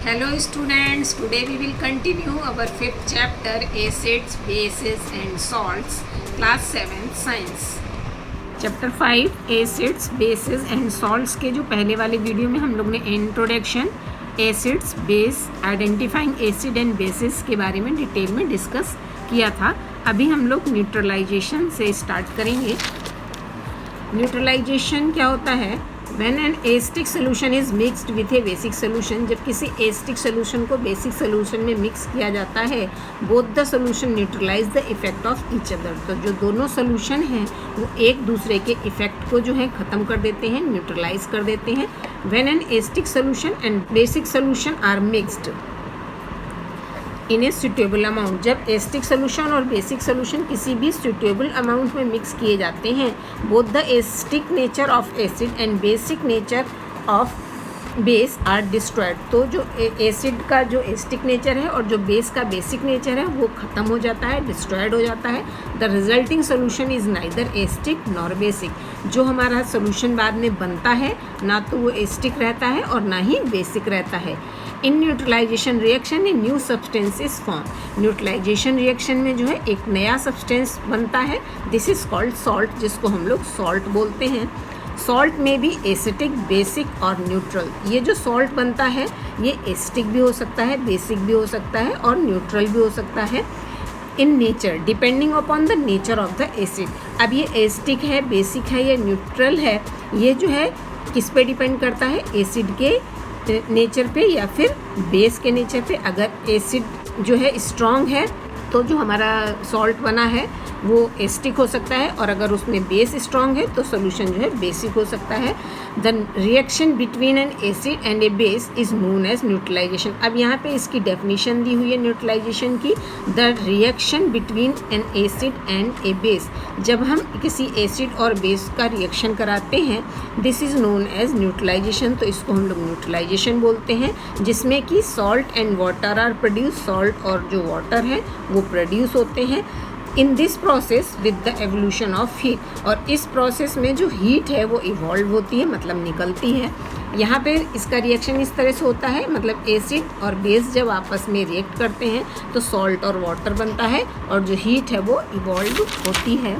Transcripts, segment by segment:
Hello students, today we will continue our fifth chapter acids, bases and salts, class 7 science. Chapter 5 acids bases and salts के जो पहले वाले video में हम लोग ने introduction acids base identifying acid and bases के बारे में डिटेल में डिस्कस किया था. अभी हम लोग न्यूट्रलाइजेशन से स्टार्ट करेंगे. न्यूट्रलाइजेशन क्या होता है? When an acidic solution is mixed with a basic solution, जब किसी एसिडिक सोल्यूशन को बेसिक सोल्यूशन में मिक्स किया जाता है, both the solution neutralize the effect of each other. तो जो दोनों सोल्यूशन हैं वो एक दूसरे के इफेक्ट को जो है ख़त्म कर देते हैं, न्यूट्रलाइज कर देते हैं. When an acidic solution and basic solution are mixed in a suitable amount, जब एसिडिक सोल्यूशन और बेसिक सोल्यूशन किसी भी सुटेबल अमाउंट में मिक्स किए जाते हैं, both the acidic nature of acid and basic nature of base are destroyed. तो जो एसिड का जो एसिडिक नेचर है और जो बेस का बेसिक नेचर है वो ख़त्म हो जाता है, डिस्ट्रॉयड हो जाता है. The resulting solution is neither acidic nor basic. जो हमारा सोल्यूशन बाद में बनता है ना तो वो एसिडिक रहता है और ना ही बेसिक रहता है. In neutralization reaction a new substances form. Neutralization reaction में जो है एक नया सब्सटेंस बनता है. दिस इज़ कॉल्ड सॉल्ट, जिसको हम लोग सॉल्ट बोलते हैं. सॉल्ट में भी एसिटिक, बेसिक और न्यूट्रल. ये जो सॉल्ट बनता है ये एसिटिक भी हो सकता है, बेसिक भी हो सकता है और न्यूट्रल भी हो सकता है. In nature depending upon the nature of the acid. अब ये एसिटिक है, बेसिक है या न्यूट्रल है, ये जो है किस पे डिपेंड करता है? एसिड के नेचर पे या फिर बेस के नेचर पे. अगर एसिड जो है स्ट्रॉन्ग है तो जो हमारा सॉल्ट बना है वो एसिडिक हो सकता है, और अगर उसमें बेस स्ट्रॉन्ग है तो सोल्यूशन जो है बेसिक हो सकता है. The reaction between an acid and a base is known as neutralisation. अब यहाँ पे इसकी डेफिनेशन दी हुई है न्यूट्रलाइजेशन की. The reaction between an acid and a base, जब हम किसी एसिड और बेस का रिएक्शन कराते हैं, this is known as neutralisation. तो इसको हम लोग न्यूट्रलाइजेशन बोलते हैं, जिसमें कि salt and water are produce. Salt और जो वाटर है वो प्रोड्यूस होते हैं in this process with the evolution of heat. और इस प्रोसेस में जो हीट है वो इवॉल्व होती है, मतलब निकलती है. यहाँ पे इसका रिएक्शन इस तरह से होता है, मतलब एसिड और बेस जब आपस में रिएक्ट करते हैं तो सॉल्ट और वाटर बनता है और जो हीट है वो इवॉल्व होती है.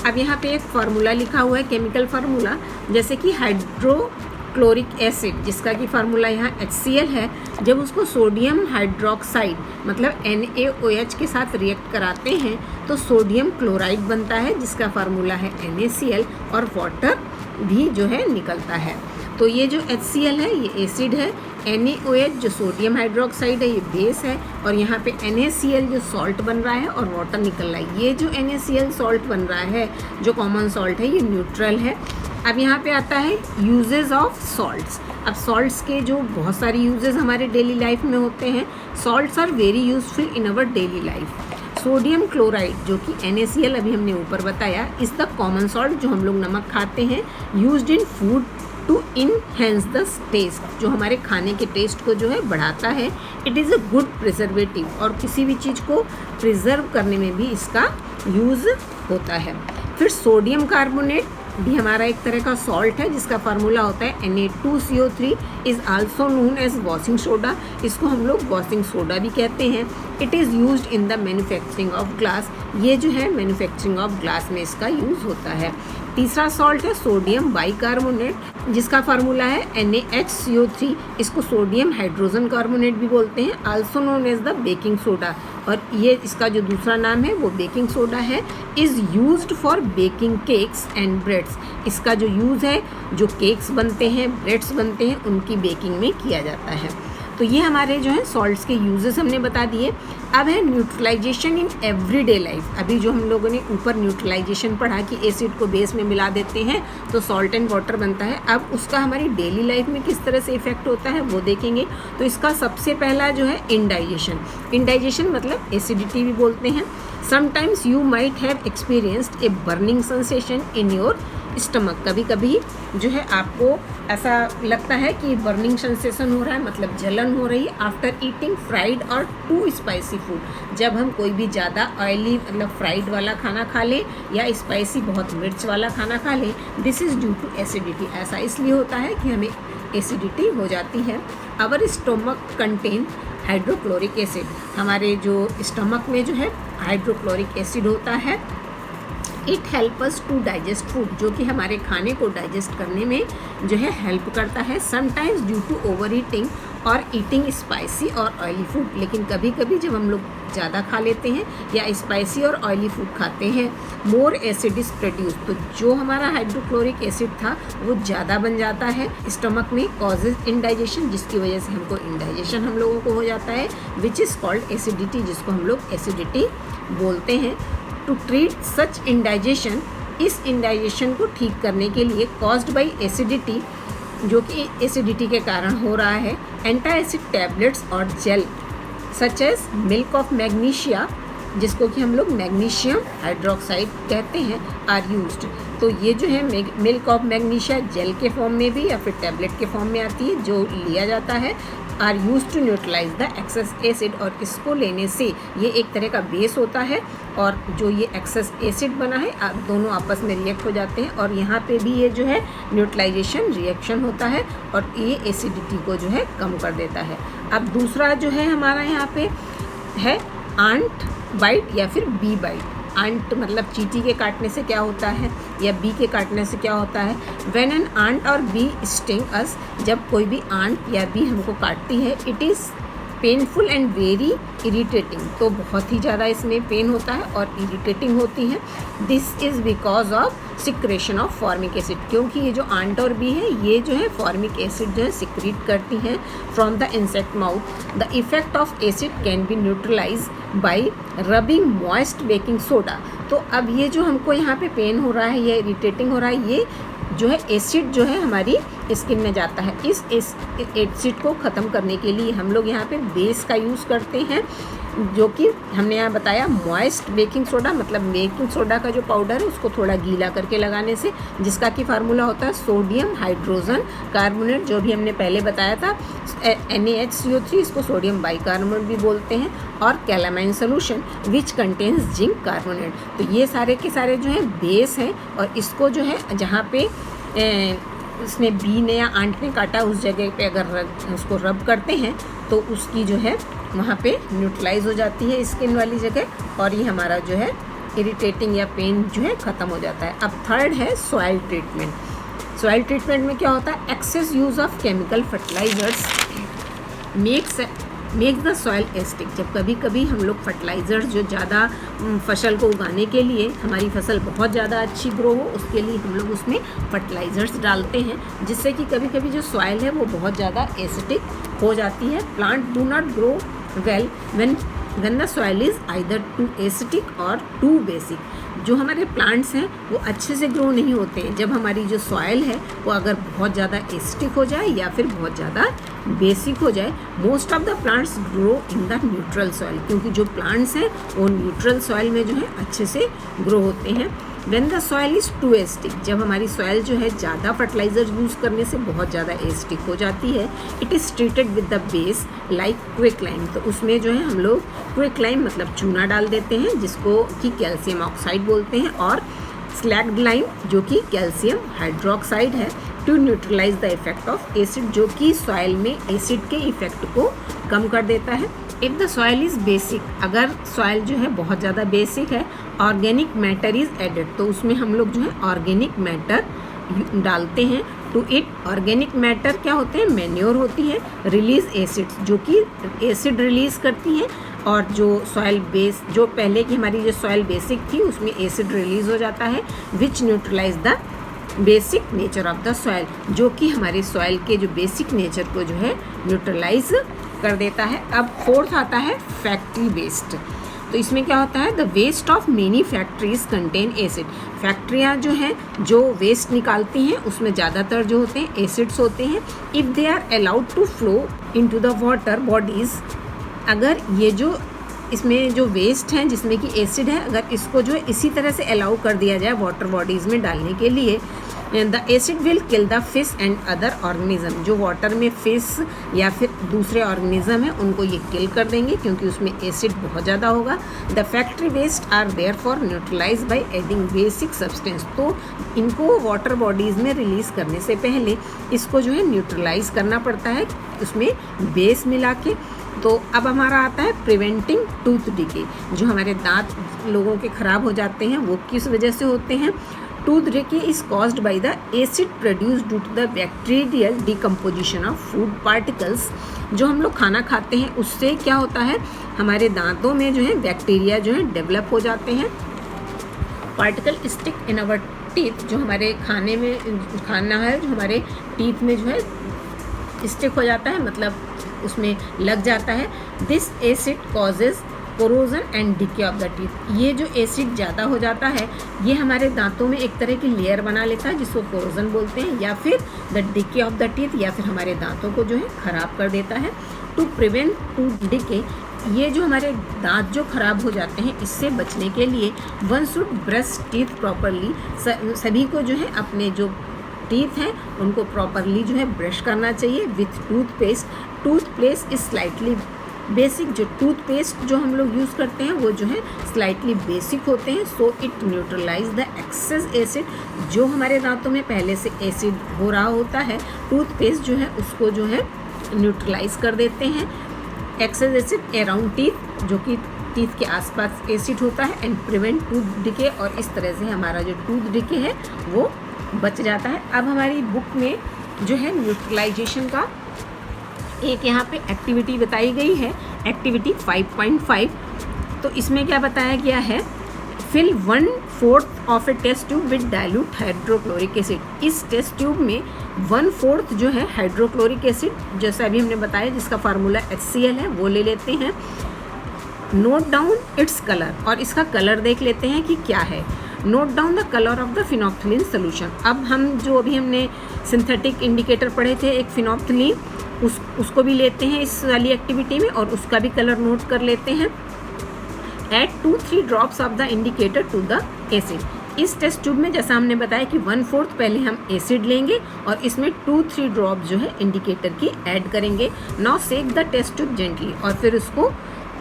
अब यहाँ पे एक फार्मूला लिखा हुआ है, केमिकल फार्मूला, जैसे कि हाइड्रोक्लोरिक एसिड, जिसका कि फार्मूला यहाँ HCl है. जब उसको सोडियम हाइड्रोक्साइड मतलब NaOH के साथ रिएक्ट कराते हैं तो सोडियम क्लोराइड बनता है, जिसका फार्मूला है NaCl, और वाटर भी जो है निकलता है. तो ये जो HCl है ये एसिड है, NaOH जो सोडियम हाइड्रोक्साइड है ये बेस है, और यहाँ पे NaCl जो सॉल्ट बन रहा है और वाटर निकल रहा है. ये जो NaCl सॉल्ट बन रहा है जो कॉमन सॉल्ट है ये न्यूट्रल है. अब यहाँ पे आता है यूजेस ऑफ सॉल्ट्स. अब सॉल्ट्स के जो बहुत सारे यूजेस हमारे डेली लाइफ में होते हैं. Salts are very useful in our daily life. Sodium chloride जो कि NaCl अभी हमने ऊपर बताया, इज़ द कॉमन सॉल्ट जो हम लोग नमक खाते हैं, used in food to enhance the taste, जो हमारे खाने के टेस्ट को जो है बढ़ाता है. It is a good preservative, और किसी भी चीज़ को प्रिजर्व करने में भी इसका यूज़ होता है. फिर सोडियम कार्बोनेट भी हमारा एक तरह का सॉल्ट है, जिसका फार्मूला होता है Na2CO3 is also known as washing soda. इसको हम लोग वॉशिंग सोडा भी कहते हैं. It is used in the manufacturing of glass. ये जो है मैन्युफैक्चरिंग ऑफ ग्लास में इसका यूज़ होता है. तीसरा सॉल्ट है सोडियम बाइकार्बोनेट, जिसका फार्मूला है NaHCO3. इसको सोडियम हाइड्रोजन कार्बोनेट भी बोलते हैं, also known as the baking soda. और ये इसका जो दूसरा नाम है वो बेकिंग सोडा है. Is used for baking cakes and breads. इसका जो यूज़ है, जो केक्स बनते हैं, ब्रेड्स बनते हैं, उनकी बेकिंग में किया जाता है. तो ये हमारे जो है सॉल्ट्स के यूजेस हमने बता दिए. अब है न्यूट्रलाइजेशन इन एवरीडे लाइफ. अभी जो हम लोगों ने ऊपर न्यूट्रलाइजेशन पढ़ा कि एसिड को बेस में मिला देते हैं तो सॉल्ट एंड वाटर बनता है. अब उसका हमारी डेली लाइफ में किस तरह से इफेक्ट होता है वो देखेंगे. तो इसका सबसे पहला जो है इंडाइजेशन. इंडाइजेशन मतलब एसिडिटी भी बोलते हैं. Sometimes you might have experienced a burning sensation in your stomach. कभी कभी जो है आपको ऐसा लगता है कि बर्निंग सेंसेशन हो रहा है, मतलब जलन हो रही है आफ्टर ईटिंग फ्राइड और टू स्पाइसी फूड. जब हम कोई भी ज़्यादा ऑयली मतलब फ्राइड वाला खाना खा लें या स्पाइसी बहुत मिर्च वाला खाना खा लें, this is due to acidity. ऐसा इसलिए होता है कि हमें एसिडिटी हो जाती है। Our stomach contain hydrochloric acid, हमारे जो स्टमक में जो है हाइड्रोक्लोरिक एसिड होता है। It help us to digest food, जो कि हमारे खाने को डाइजेस्ट करने में जो है हेल्प करता है। Sometimes due to over eating और ईटिंग स्पाइसी और ऑयली फूड, लेकिन कभी कभी जब हम लोग ज़्यादा खा लेते हैं या स्पाइसी और ऑयली फूड खाते हैं, मोर एसिड इज प्रोड्यूस, तो जो हमारा हाइड्रोक्लोरिक एसिड था वो ज़्यादा बन जाता है स्टमक में, कॉजेज इंडाइजेशन, जिसकी वजह से हमको इंडाइजेशन हम लोगों को हो जाता है, विच इज़ कॉल्ड एसिडिटी, जिसको हम लोग एसिडिटी बोलते हैं। टू ट्रीट सच इंडाइजेशन, इस इंडाइजेशन को ठीक करने के लिए कॉज्ड बाई एसिडिटी, जो कि एसिडिटी के कारण हो रहा है, एंटी एसिड टैबलेट्स और gel such as milk of magnesia, जिसको कि हम लोग मैग्नीशियम हाइड्रोक्साइड कहते हैं, आर यूज्ड। तो ये जो है मिल्क ऑफ मैग्नीशिया जेल के फॉर्म में भी या फिर टैबलेट के फॉर्म में आती है, जो लिया जाता है, are use to neutralise the excess acid, और इसको लेने से ये एक तरह का बेस होता है, और जो ये एक्सेस एसिड बना है दोनों आपस में रिएक्ट हो जाते हैं, और यहाँ पे भी ये जो है न्यूट्रलाइजेशन रिएक्शन होता है और ये एसिडिटी को जो है कम कर देता है। अब दूसरा जो है हमारा यहाँ पे है आंट बाइट या फिर बी बाइट। आंट मतलब चींटी के काटने से क्या होता है या बी के काटने से क्या होता है। व्हेन एन आंट और बी स्टिंग अस, जब कोई भी आंट या बी हमको काटती है, it is painful and very irritating, तो बहुत ही ज़्यादा इसमें पेन होता है और इरिटेटिंग होती है। This is because of secretion of formic acid, क्योंकि ये जो आंट और बी है ये जो है फॉर्मिक एसिड जो है सिक्रीट करती हैं from the insect mouth. The effect of acid can be neutralise by rubbing moist baking soda. तो अब ये जो हमको यहाँ पे पेन हो रहा है या इरिटेटिंग हो रहा है, ये जो है एसिड जो है हमारी स्किन में जाता है। इस एसिड को ख़त्म करने के लिए हम लोग यहाँ पे बेस का यूज़ करते हैं, जो कि हमने यहाँ बताया मॉइस्ट बेकिंग सोडा, मतलब बेकिंग सोडा का जो पाउडर है उसको थोड़ा गीला करके लगाने से, जिसका कि फार्मूला होता है सोडियम हाइड्रोजन कार्बोनेट, जो भी हमने पहले बताया था NaHCO3, इसको सोडियम बाइकार्बोनेट भी बोलते हैं, और calamine solution which contains zinc carbonate. तो ये सारे के सारे जो है बेस हैं, और इसको जो है जहाँ पे उसने बी ने या आंट ने काटा उस जगह पे अगर उसको रब करते हैं तो उसकी जो है वहाँ पे न्यूट्रलाइज हो जाती है स्किन वाली जगह, और ये हमारा जो है इरिटेटिंग या पेन जो है ख़त्म हो जाता है। अब थर्ड है सॉइल ट्रीटमेंट। सॉइल ट्रीटमेंट में क्या होता है, excess use of chemical fertilisers makes the soil acidic. जब कभी कभी हम लोग फर्टिलाइज़र्स जो ज़्यादा फसल को उगाने के लिए, हमारी फसल बहुत ज़्यादा अच्छी ग्रो हो उसके लिए हम लोग उसमें फर्टिलाइज़र्स डालते हैं, जिससे कि कभी कभी जो सॉइल है वो बहुत ज़्यादा एसिडिक हो जाती है। Plant do not grow well when the soil is either too acidic or too basic। जो हमारे प्लांट्स हैं वो अच्छे से ग्रो नहीं होते हैं जब हमारी जो सॉइल है वो अगर बहुत ज़्यादा एसिडिक हो जाए या फिर बहुत ज़्यादा बेसिक हो जाए। Most of the plants grow in the neutral soil, क्योंकि जो प्लांट्स हैं वो न्यूट्रल सॉइल में जो है अच्छे से ग्रो होते हैं। When the soil is too acidic, जब हमारी सॉइल जो है ज़्यादा फर्टिलाइजर यूज़ करने से बहुत ज़्यादा एसिडिक हो जाती है, it is treated with the base like quicklime. तो उसमें जो है हम लोग क्विकलाइम मतलब चूना डाल देते हैं, जिसको कि कैल्शियम ऑक्साइड बोलते हैं, और स्लैग्ड लाइम जो कि कैल्शियम हाइड्रोक्साइड है, to neutralise the effect of acid, जो कि सॉइल में एसिड के इफेक्ट को कम कर देता है। If the soil is basic, अगर सॉइल जो है बहुत ज़्यादा बेसिक है, ऑर्गेनिक मैटर इज़ एडेड, तो उसमें हम लोग जो है ऑर्गेनिक मैटर डालते हैं। टू इट, ऑर्गेनिक मैटर क्या होते हैं, मैन्योर होती है, रिलीज एसिड्स जो कि एसिड रिलीज़ करती हैं, और जो सॉइल बेस जो पहले की हमारी जो सॉइल बेसिक थी उसमें एसिड रिलीज़ हो जाता है, which neutralize the basic nature of the soil, जो कि हमारे सॉइल के जो बेसिक नेचर को जो है न्यूट्रलाइज कर देता है। अब फोर्थ आता है फैक्ट्री वेस्ट। तो इसमें क्या होता है, the waste of many factories contain acid. फैक्ट्रियाँ जो हैं जो वेस्ट निकालती हैं उसमें ज़्यादातर जो होते हैं एसिड्स होते हैं। If they are allowed to flow into the water bodies, अगर ये जो इसमें जो वेस्ट हैं जिसमें कि एसिड है, अगर इसको जो है इसी तरह से अलाउ कर दिया जाए वाटर बॉडीज़ में डालने के लिए, the acid will kill the fish and other organism, जो वाटर में फिश या फिर दूसरे ऑर्गेनिज्म है उनको ये किल कर देंगे क्योंकि उसमें एसिड बहुत ज़्यादा होगा। The factory waste are there for neutralize by adding basic substance, तो इनको वाटर बॉडीज़ में रिलीज़ करने से पहले इसको जो है न्यूट्रलाइज करना पड़ता है उसमें बेस मिला के। तो अब हमारा आता है प्रिवेंटिंग टूथ डिके, जो हमारे दांत लोगों के ख़राब हो जाते हैं वो किस वजह से होते हैं। Tooth decay is caused by the acid produced due to the bacterial decomposition of food particles, जो हम लोग खाना खाते हैं उससे क्या होता है हमारे दांतों में जो है बैक्टीरिया जो है डेवलप हो जाते हैं। Particle stick in our teeth, जो हमारे खाने में खाना है जो हमारे टीथ में जो है स्टिक हो जाता है, मतलब उसमें लग जाता है। This acid causes corrosion and decay of the teeth, ये जो एसिड ज़्यादा हो जाता है ये हमारे दांतों में एक तरह की लेयर बना लेता है जिसको कोरोजन बोलते हैं, या फिर the decay of the teeth, या फिर हमारे दांतों को जो है ख़राब कर देता है। टू प्रिवेंट टूथ डिके, ये जो हमारे दांत जो ख़राब हो जाते हैं इससे बचने के लिए one should brush teeth properly, सभी को जो है अपने जो टीथ हैं उनको प्रॉपरली जो है ब्रश करना चाहिए with toothpaste. Toothpaste is slightly basic, जो टूथपेस्ट जो हम लोग यूज़ करते हैं वो जो है स्लाइटली बेसिक होते हैं, so it neutralize the excess acid, जो हमारे दांतों में पहले से एसिड हो रहा होता है टूथपेस्ट जो है उसको जो है न्यूट्रलाइज कर देते हैं। एक्सेस एसिड अराउंड टीथ, जो कि टीथ के आसपास एसिड होता है, एंड प्रिवेंट टूथ डिके, और इस तरह से हमारा जो टूथ डिके है वो बच जाता है। अब हमारी बुक में जो है न्यूट्रलाइजेशन का एक यहाँ पे एक्टिविटी बताई गई है, एक्टिविटी 5.5। तो इसमें क्या बताया गया है, fill 1/4 of a test tube with dilute hydrochloric acid. इस टेस्ट ट्यूब में 1/4 जो है हाइड्रोक्लोरिक एसिड, जैसा अभी हमने बताया जिसका फार्मूला HCl है, वो ले लेते हैं। नोट डाउन इट्स कलर, और इसका कलर देख लेते हैं कि क्या है। Note down the colour of the phenolphthalein solution. अब हम जो अभी हमने सिंथेटिक इंडिकेटर पढ़े थे एक फिनोप्थिलीन, उसको भी लेते हैं इस वाली एक्टिविटी में और उसका भी कलर नोट कर लेते हैं। Add 2-3 drops of the indicator to the acid. इस टेस्ट ट्यूब में जैसा हमने बताया कि 1/4 पहले हम एसिड लेंगे और इसमें 2-3 ड्रॉप जो है इंडिकेटर की ऐड करेंगे। Now shake the test tube gently, और फिर उसको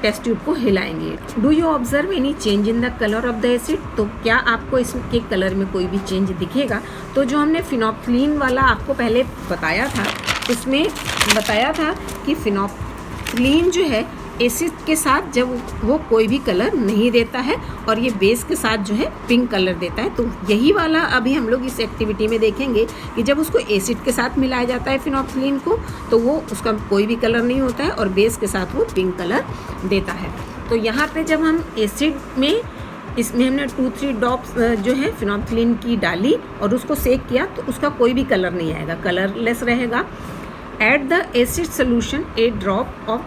टेस्ट ट्यूब को हिलाएंगे। Do you observe any change in the colour of the acid, तो क्या आपको इसके कलर में कोई भी चेंज दिखेगा। तो जो हमने फिनोप्थिलीन वाला आपको पहले बताया था उसमें बताया था कि फिनोप्थिलीन जो है एसिड के साथ जब वो कोई भी कलर नहीं देता है और ये बेस के साथ जो है पिंक कलर देता है। तो यही वाला अभी हम लोग इस एक्टिविटी में देखेंगे कि जब उसको एसिड के साथ मिलाया जाता है फिनोप्थिलीन को, तो वो उसका कोई भी कलर नहीं होता है और बेस के साथ वो पिंक कलर देता है। तो यहाँ पे जब हम एसिड में इसमें हमने 2-3 ड्रॉप्स जो है फिनोप्थिलीन की डाली और उसको सेक किया तो उसका कोई भी कलर नहीं आएगा, कलरलेस रहेगा। Add the acid solution a drop of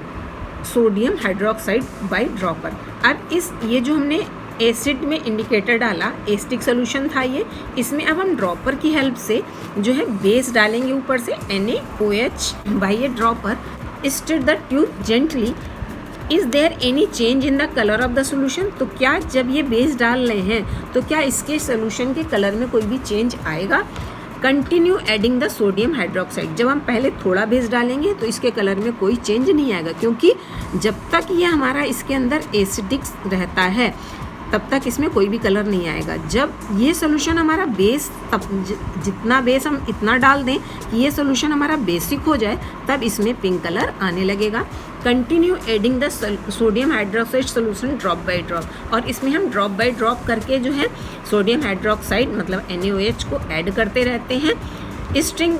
sodium hydroxide by dropper. अब ये जो हमने एसिड में इंडिकेटर डाला, एसिटिक सोल्यूशन था ये, इसमें अब हम ड्रॉपर की हेल्प से जो है बेस डालेंगे ऊपर से NaOH by a dropper. Stir the tube gently. Is there any change in the colour of the solution, तो क्या जब ये बेस डाल रहे हैं तो क्या इसके सोल्यूशन के कलर में कोई भी चेंज आएगा। Continue adding the sodium hydroxide. जब हम पहले थोड़ा बेस डालेंगे तो इसके कलर में कोई चेंज नहीं आएगा, क्योंकि जब तक ये हमारा इसके अंदर एसिडिक रहता है तब तक इसमें कोई भी कलर नहीं आएगा। जब ये सोल्यूशन हमारा बेस, तब जितना बेस हम इतना डाल दें कि ये सोल्यूशन हमारा बेसिक हो जाए, तब इसमें पिंक कलर आने लगेगा। Continue adding the sodium hydroxide solution drop by drop, और इसमें हम ड्रॉप बाय ड्रॉप करके जो है सोडियम हाइड्रोक्साइड मतलब NaOH को ऐड करते रहते हैं। String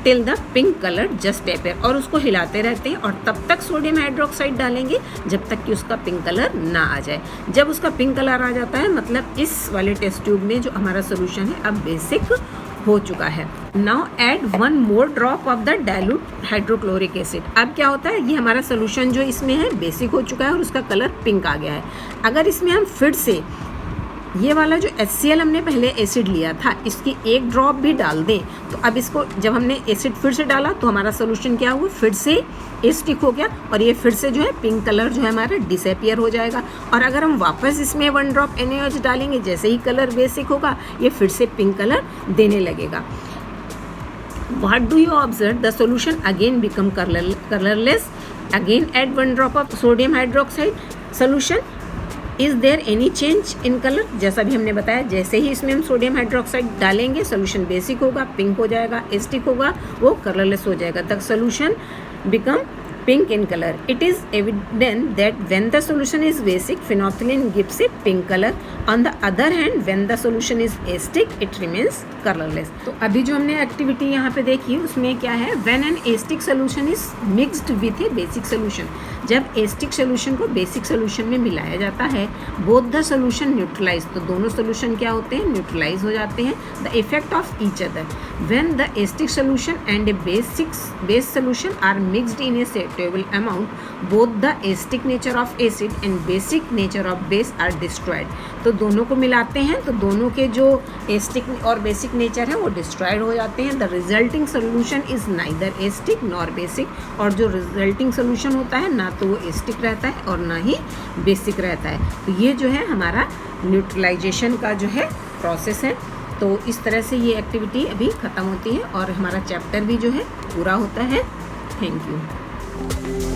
till the pink colour just appear, और उसको हिलाते रहते हैं और तब तक सोडियम हाइड्रोक्साइड डालेंगे जब तक कि उसका पिंक कलर ना आ जाए। जब उसका पिंक कलर आ जाता है मतलब इस वाले टेस्ट ट्यूब में जो हमारा सोल्यूशन है अब बेसिक हो चुका है। Now add 1 more drop of the dilute hydrochloric acid. अब क्या होता है, ये हमारा सोल्यूशन जो इसमें है बेसिक हो चुका है और उसका कलर पिंक आ गया है। अगर इसमें हम फिर से ये वाला जो HCl हमने पहले एसिड लिया था, इसकी एक ड्रॉप भी डाल दें तो अब इसको जब हमने एसिड फिर से डाला तो हमारा सोल्यूशन क्या हुआ, फिर से एसिडिक हो गया और ये फिर से जो है पिंक कलर जो है हमारा डिसअपियर हो जाएगा। और अगर हम वापस इसमें 1 ड्रॉप NaOH डालेंगे, जैसे ही कलर बेसिक होगा ये फिर से पिंक कलर देने लगेगा। What do you observe? The solution again become colorless. Again add 1 drop of sodium hydroxide solution. Is there any change in color? जैसा भी हमने बताया, जैसे ही इसमें हम सोडियम हाइड्रोक्साइड डालेंगे सोल्यूशन बेसिक होगा, पिंक हो जाएगा, एसिडिक होगा, वो कलरलेस हो जाएगा। The solution become pink in color. It is evident that when the solution is basic, phenolphthalein gives a pink color. On the other hand, when the solution is acidic, it remains colorless. तो अभी जो हमने activity यहाँ पे देखी उसमें क्या है, when an acidic solution is mixed with a basic solution, जब एसिडिक सोल्यूशन को बेसिक सोल्यूशन में मिलाया जाता है, बोथ द सोल्यूशन न्यूट्रलाइज, तो दोनों सोल्यूशन क्या होते हैं, न्यूट्रलाइज हो जाते हैं। The effect of each other, when the acidic solution and a base solution are mixed in a suitable amount, both the acidic nature of acid and basic nature of base are destroyed. तो दोनों को मिलाते हैं तो दोनों के जो acidic और बेसिक नेचर है वो डिस्ट्रॉयड हो जाते हैं। The resulting solution is neither acidic nor basic, और जो रिजल्टिंग सोल्यूशन होता है ना तो वो एसिडिक रहता है और ना ही बेसिक रहता है। तो ये जो है हमारा न्यूट्रलाइजेशन का जो है प्रोसेस है। तो इस तरह से ये एक्टिविटी अभी ख़त्म होती है और हमारा चैप्टर भी जो है पूरा होता है। Thank you.